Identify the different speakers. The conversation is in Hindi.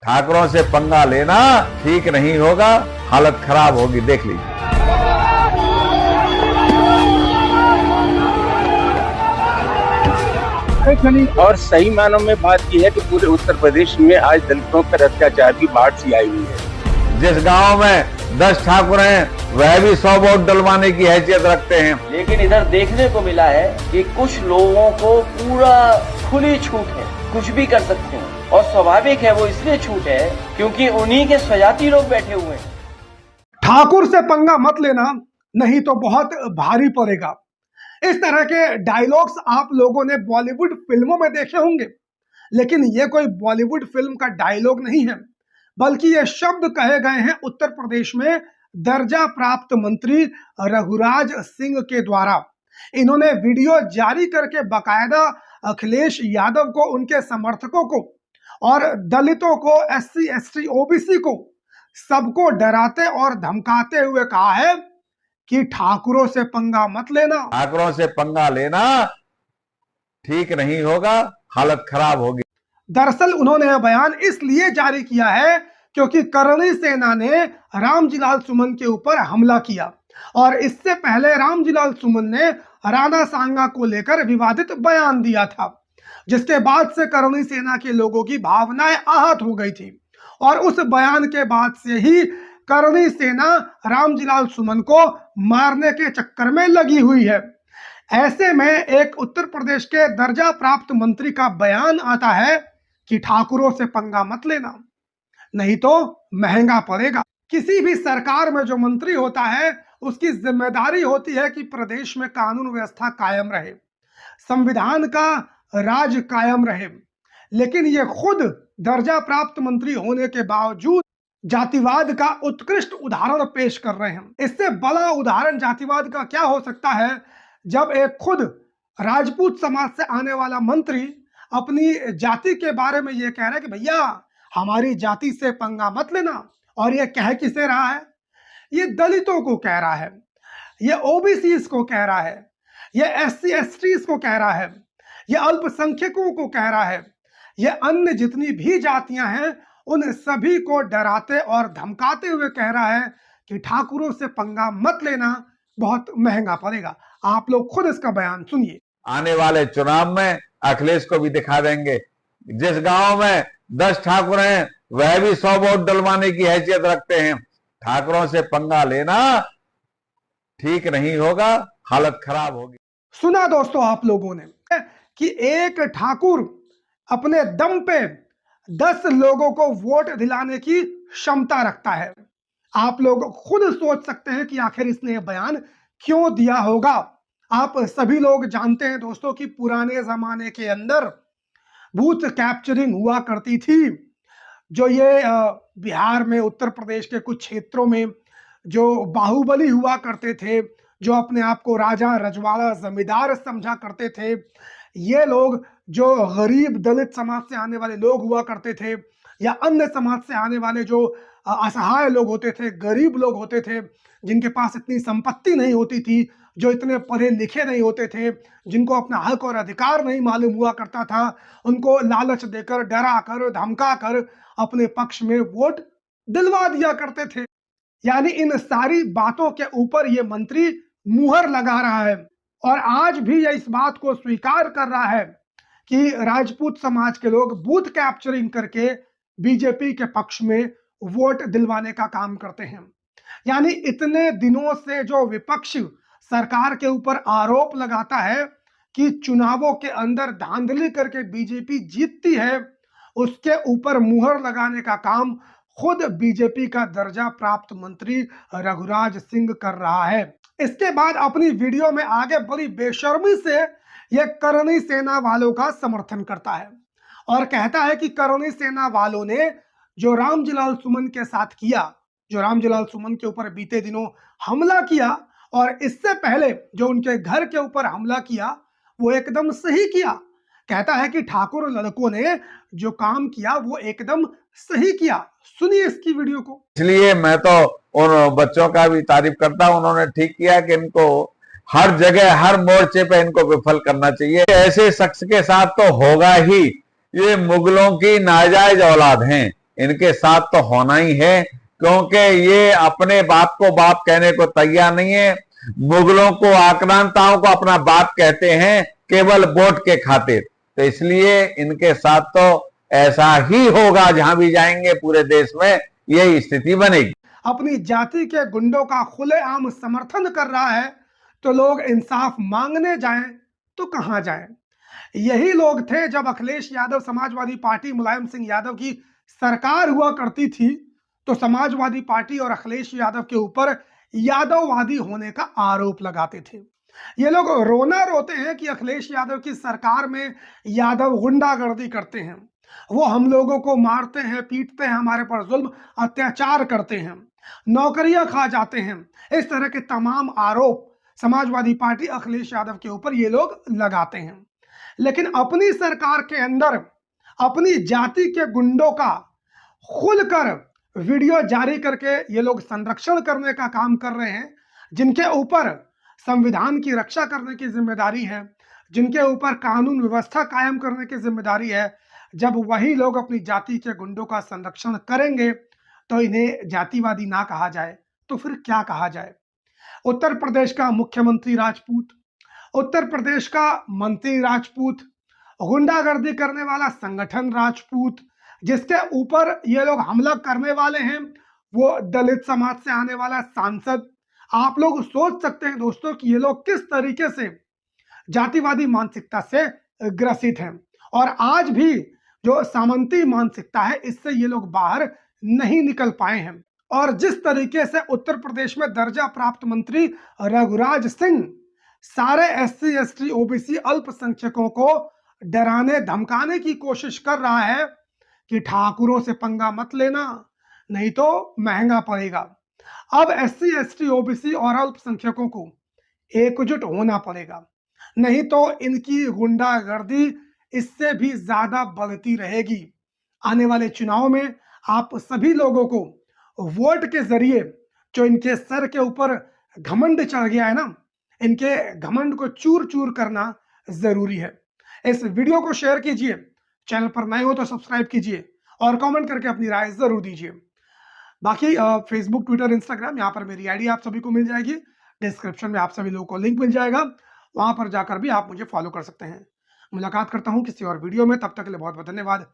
Speaker 1: ठाकुरों से पंगा लेना ठीक नहीं होगा, हालत खराब होगी, देख लीजिए।
Speaker 2: और सही मानों में बात यह है कि पूरे उत्तर प्रदेश में आज दलितों पर अत्याचार की बाढ़ सी आई हुई है।
Speaker 1: जिस गांव में 10 ठाकुर हैं वह भी 100 वोट डलवाने की हैसियत रखते हैं।
Speaker 3: लेकिन इधर देखने को मिला है कि कुछ लोगों को पूरा खुली छूट है, कुछ भी कर सकते हैं। और स्वाभाविक है वो इसलिए छूट है क्योंकि उन्हीं के स्वजाति लोग बैठे हुए हैं।
Speaker 4: ठाकुर से पंगा मत लेना, नहीं तो बहुत भारी पड़ेगा। इस तरह के डायलॉग्स आप लोगों ने बॉलीवुड फिल्मों में देखे होंगे, लेकिन ये कोई बॉलीवुड फिल्म का डायलॉग नहीं है, बल्कि ये शब्द कहे गए हैं उत्तर प्रदेश में दर्जा प्राप्त मंत्री रघुराज सिंह के द्वारा। इन्होंने वीडियो जारी करके बाकायदा अखिलेश यादव को, उनके समर्थकों को और दलितों को, SC ST OBC को, सबको डराते और धमकाते हुए कहा है कि ठाकुरों से पंगा मत लेना।
Speaker 1: ठाकुरों से पंगा लेना ठीक नहीं होगा, हालत खराब होगी।
Speaker 4: दरअसल उन्होंने यह बयान इसलिए जारी किया है क्योंकि करणी सेना ने रामजीलाल सुमन के ऊपर हमला किया और इससे पहले रामजीलाल सुमन ने राणा सांगा को लेकर विवादित बयान दिया था, जिसके बाद से करणी सेना के लोगों की भावनाएं आहत हो गई थी और उस बयान के बाद से ही करणी सेना रामजीलाल सुमन को मारने के चक्कर में लगी हुई है। ऐसे में एक उत्तर प्रदेश के दर्जा प्राप्त मंत्री का बयान आता है कि ठाकुरों से पंगा मत लेना, नहीं तो महंगा पड़ेगा। किसी भी सरकार में जो मंत्री होता है उसकी जिम्मेदारी होती है कि प्रदेश में कानून व्यवस्था कायम रहे, संविधान का राज कायम रहे, लेकिन ये खुद दर्जा प्राप्त मंत्री होने के बावजूद जातिवाद का उत्कृष्ट उदाहरण पेश कर रहे हैं। इससे बड़ा उदाहरण जातिवाद का क्या हो सकता है जब एक खुद राजपूत समाज से आने वाला मंत्री अपनी जाति के बारे में ये कह रहा है कि भैया हमारी जाति से पंगा मत लेना। और ये कह किसे रहा है? ये दलितों को कह रहा है, ये OBCs को कह रहा है, ये SC STs को कह रहा है, ये अल्पसंख्यकों को कह रहा है, ये अन्य जितनी भी जातियां हैं उन सभी को डराते और धमकाते हुए कह रहा है कि ठाकुरों से पंगा मत लेना, बहुत महंगा पड़ेगा। आप लोग खुद इसका बयान सुनिए।
Speaker 1: आने वाले चुनाव में अखिलेश को भी दिखा देंगे, जिस गांव में 10 ठाकुर हैं वह भी 100 वोट डलवाने की हैसियत रखते हैं। ठाकुरों से पंगा लेना ठीक नहीं होगा, हालत खराब होगी।
Speaker 4: सुना दोस्तों आप लोगों ने कि एक ठाकुर अपने दम पे 10 लोगों को वोट दिलाने की क्षमता रखता है। आप लोग खुद सोच सकते हैं कि आखिर इसने यह बयान क्यों दिया होगा। आप सभी लोग जानते हैं दोस्तों कि पुराने जमाने के अंदर बूथ कैप्चरिंग हुआ करती थी, जो ये बिहार में, उत्तर प्रदेश के कुछ क्षेत्रों में जो बाहुबली हुआ करते थे, जो अपने आप को राजा रजवाड़ा जमींदार समझा करते थे, ये लोग जो गरीब दलित समाज से आने वाले लोग हुआ करते थे या अन्य समाज से आने वाले जो असहाय लोग होते थे, गरीब लोग होते थे, जिनके पास इतनी संपत्ति नहीं होती थी, जो इतने पढ़े लिखे नहीं होते थे, जिनको अपना हक और अधिकार नहीं मालूम हुआ करता था, उनको लालच देकर, डरा कर, धमका कर अपने पक्ष में वोट दिलवा दिया करते थे। यानी इन सारी बातों के ऊपर ये मंत्री मुहर लगा रहा है और आज भी यह इस बात को स्वीकार कर रहा है कि राजपूत समाज के लोग बूथ कैप्चरिंग करके बीजेपी के पक्ष में वोट दिलवाने का काम करते हैं। यानी इतने दिनों से जो विपक्ष सरकार के ऊपर आरोप लगाता है कि चुनावों के अंदर धांधली करके बीजेपी जीतती है, उसके ऊपर मुहर लगाने का काम खुद बीजेपी का दर्जा प्राप्त मंत्री रघुराज सिंह कर रहा है। इसके बाद अपनी वीडियो में आगे बड़ी बेशर्मी से यह करणी सेना वालों का समर्थन करता है और कहता है कि करणी सेना वालों ने जो रामजीलाल सुमन के साथ किया, जो रामजीलाल सुमन के ऊपर बीते दिनों हमला किया और इससे पहले जो उनके घर के ऊपर हमला किया, वो एकदम सही किया। कहता है कि ठाकुर लड़कों ने जो काम किया वो एकदम सही किया। सुनिए इसकी वीडियो को।
Speaker 1: इसलिए मैं तो उन बच्चों का भी तारीफ करता हूं, उन्होंने ठीक किया कि इनको हर जगह, हर मोर्चे पे इनको विफल करना चाहिए। ऐसे शख्स के साथ तो होगा ही, ये मुगलों की नाजायज औलाद हैं, इनके साथ तो होना ही है, क्योंकि ये अपने बाप को बाप कहने को तैयार नहीं है। मुगलों को, आक्रांताओं को अपना बाप कहते हैं केवल वोट के खातिर। तो इसलिए इनके साथ तो ऐसा ही होगा, जहां भी जाएंगे पूरे देश में यही स्थिति बनेगी।
Speaker 4: अपनी जाति के गुंडों का खुलेआम समर्थन कर रहा है, तो लोग इंसाफ मांगने जाएं तो कहां जाएं? यही लोग थे जब अखिलेश यादव समाजवादी पार्टी, मुलायम सिंह यादव की सरकार हुआ करती थी, तो समाजवादी पार्टी और अखिलेश यादव के ऊपर यादववादी होने का आरोप लगाते थे। ये लोग रोना रोते हैं कि अखिलेश यादव की सरकार में यादव गुंडागर्दी करते हैं, वो हम लोगों को मारते हैं, पीटते हैं, हमारे पर जुल्म अत्याचार करते हैं, नौकरियां खा जाते हैं। इस तरह के तमाम आरोप समाजवादी पार्टी अखिलेश यादव के ऊपर ये लोग लगाते हैं। लेकिन अपनी सरकार के अंदर अपनी जाति के गुंडों का खुलकर वीडियो जारी करके ये लोग संरक्षण करने का काम कर रहे हैं, जिनके ऊपर संविधान की रक्षा करने की जिम्मेदारी है, जिनके ऊपर कानून व्यवस्था कायम करने की जिम्मेदारी है। जब वही लोग अपनी जाति के गुंडों का संरक्षण करेंगे तो इन्हें जातिवादी ना कहा जाए तो फिर क्या कहा जाए? उत्तर प्रदेश का मुख्यमंत्री राजपूत, उत्तर प्रदेश का मंत्री राजपूत, गुंडागर्दी करने वाला संगठन राजपूत, जिसके ऊपर ये लोग हमला करने वाले हैं वो दलित समाज से आने वाला सांसद। आप लोग सोच सकते हैं दोस्तों कि ये लोग किस तरीके से जातिवादी मानसिकता से ग्रसित हैं, और आज भी जो सामंती मानसिकता है इससे ये लोग बाहर नहीं निकल पाए हैं। और जिस तरीके से उत्तर प्रदेश में दर्जा प्राप्त मंत्री रघुराज सिंह सारे SC ST OBC अल्पसंख्यकों को डराने धमकाने की कोशिश कर रहा है कि ठाकुरों से पंगा मत लेना, नहीं तो महंगा पड़ेगा। अब SC ST OBC और अल्पसंख्यकों को एकजुट होना पड़ेगा, नहीं तो इनकी गुंडागर्दी इससे भी ज्यादा बढ़ती रहेगी। आने वाले चुनाव में आप सभी लोगों को वोट के जरिए जो इनके सर के ऊपर घमंड चढ़ गया है ना, इनके घमंड को चूर चूर करना जरूरी है। इस वीडियो को शेयर कीजिए, चैनल पर नए हो तो सब्सक्राइब कीजिए और कमेंट करके अपनी राय जरूर दीजिए। बाकी फेसबुक, ट्विटर, इंस्टाग्राम, यहाँ पर मेरी आईडी आप सभी को मिल जाएगी। डिस्क्रिप्शन में आप सभी लोगों को लिंक मिल जाएगा, वहां पर जाकर भी आप मुझे फॉलो कर सकते हैं। मुलाकात करता हूं किसी और वीडियो में, तब तक के लिए बहुत बहुत धन्यवाद।